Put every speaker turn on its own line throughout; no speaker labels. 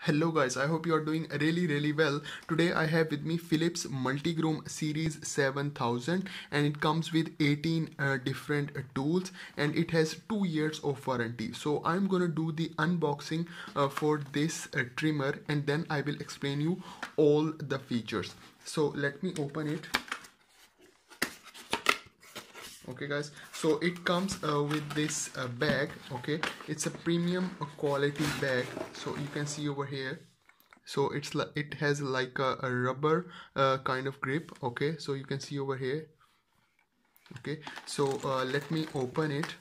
Hello guys, I hope you are doing really well. Today I have with me Philips Multigroom Series 7000 and it comes with 18 different tools and it has 2 years of warranty. So I'm gonna do the unboxing for this trimmer and then I will explain you all the features. So let me open it. Okay guys, so it comes with this bag. Okay, it's a premium quality bag, so you can see over here. So it has like a rubber kind of grip. Okay, so you can see over here. Okay, so let me open it.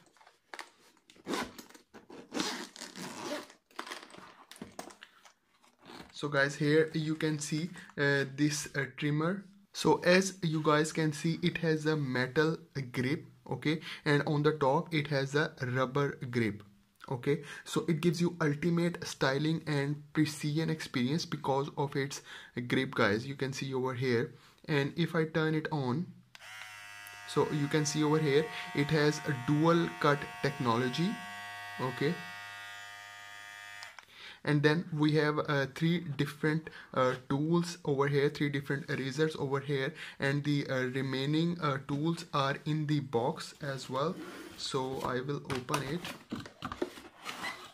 So guys, here you can see this trimmer. So as you guys can see, it has a metal grip. Okay, and on the top it has a rubber grip. Okay, so it gives you ultimate styling and precision experience because of its grip, guys. You can see over here, and if I turn it on, so you can see over here it has a dual cut technology. Okay, and then we have three different tools over here, three different erasers over here, and the remaining tools are in the box as well. So I will open it.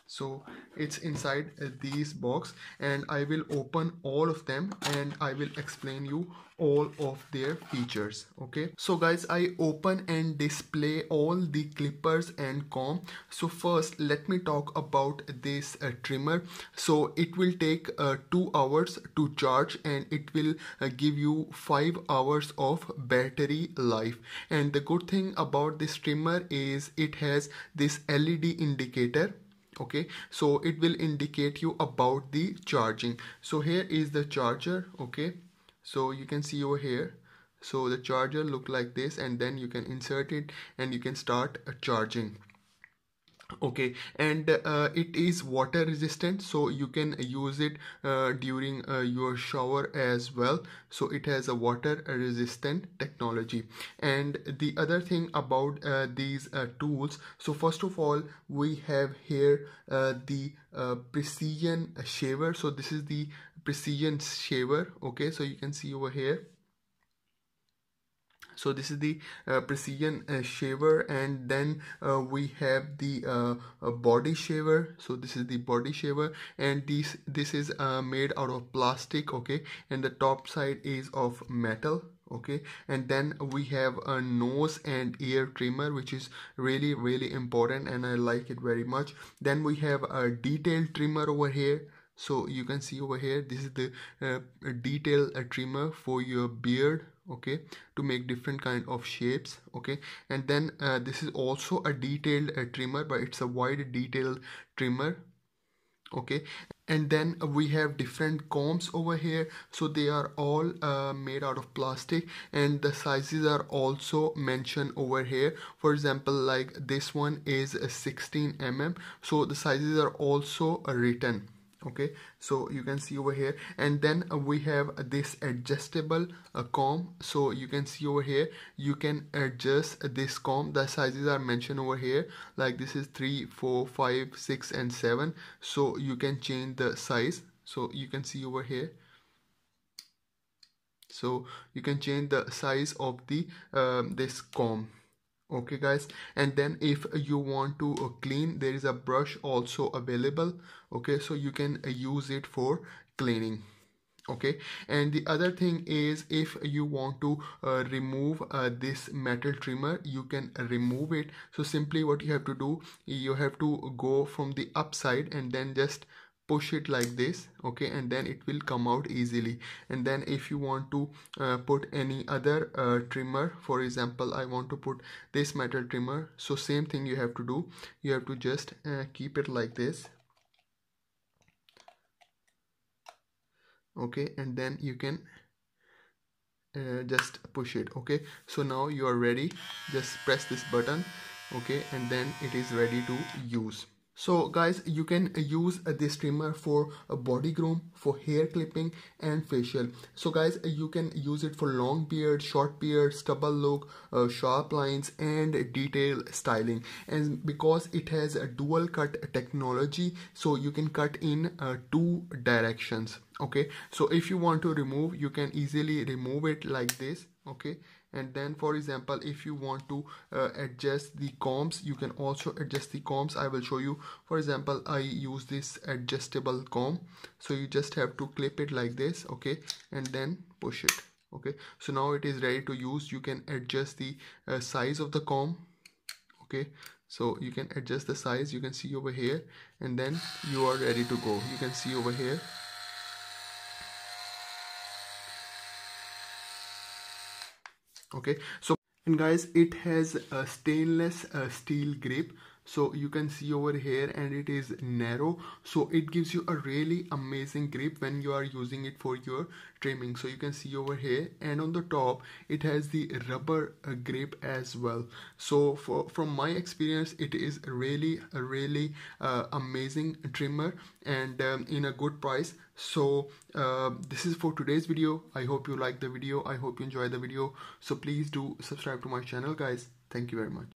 So it's inside these box and I will open all of them and I will explain you all of their features. Okay, so guys, I open and display all the clippers and comb. So first let me talk about this trimmer. So it will take 2 hours to charge and it will give you 5 hours of battery life. And the good thing about this trimmer is it has this LED indicator. Okay, so it will indicate you about the charging. So here is the charger. Okay, so you can see over here, so the charger look like this, and then you can insert it and you can start charging. Okay, and it is water resistant, so you can use it during your shower as well. So it has a water resistant technology. And the other thing about these tools, so first of all we have here the precision shaver. So this is the precision shaver. Okay, so you can see over here. So this is the precision shaver, and then we have the body shaver. So this is the body shaver, and this is made out of plastic. Okay, and the top side is of metal. Okay, and then we have a nose and ear trimmer, which is really important and I like it very much. Then we have a detail trimmer over here. So you can see over here, this is the detail trimmer for your beard. Okay, to make different kind of shapes. Okay, and then this is also a detailed trimmer, but it's a wide detail trimmer. Okay, and then we have different combs over here. So they are all made out of plastic, and the sizes are also mentioned over here. For example, like this one is 16 mm, so the sizes are also written. Okay, so you can see over here. And then we have this adjustable comb. So you can see over here, you can adjust this comb. The sizes are mentioned over here, like this is 3, 4, 5, 6 and 7. So you can change the size. So you can see over here, so you can change the size of the this comb. Okay guys, and then if you want to clean, there is a brush also available. Okay, so you can use it for cleaning. Okay, and the other thing is, if you want to remove this metal trimmer, you can remove it. So simply what you have to do, you have to go from the upside and then just push it like this. Okay, and then it will come out easily. And then if you want to put any other trimmer, for example I want to put this metal trimmer, so same thing you have to do. You have to just keep it like this. Okay, and then you can just push it. Okay, so now you are ready. Just press this button. Okay, and then it is ready to use. So guys, you can use this trimmer for a body groom, for hair clipping and facial. So guys, you can use it for long beard, short beard, stubble look, sharp lines and detail styling. And because it has a dual cut technology, so you can cut in two directions. Okay, so if you want to remove, you can easily remove it like this. Okay, and then for example, if you want to adjust the combs, you can also adjust the combs. I will show you. For example, I use this adjustable comb, so you just have to clip it like this. Okay, and then push it. Okay, so now it is ready to use. You can adjust the size of the comb. Okay, so you can adjust the size, you can see over here, and then you are ready to go. You can see over here. Okay, so, and guys, it has a stainless steel grip, so you can see over here, and it is narrow, so it gives you a really amazing grip when you are using it for your trimming. So you can see over here, and on the top it has the rubber grip as well. So from my experience, it is really a really amazing trimmer, and in a good price. So this is for today's video. I hope you like the video. I hope you enjoy the video. So please do subscribe to my channel, guys. Thank you very much.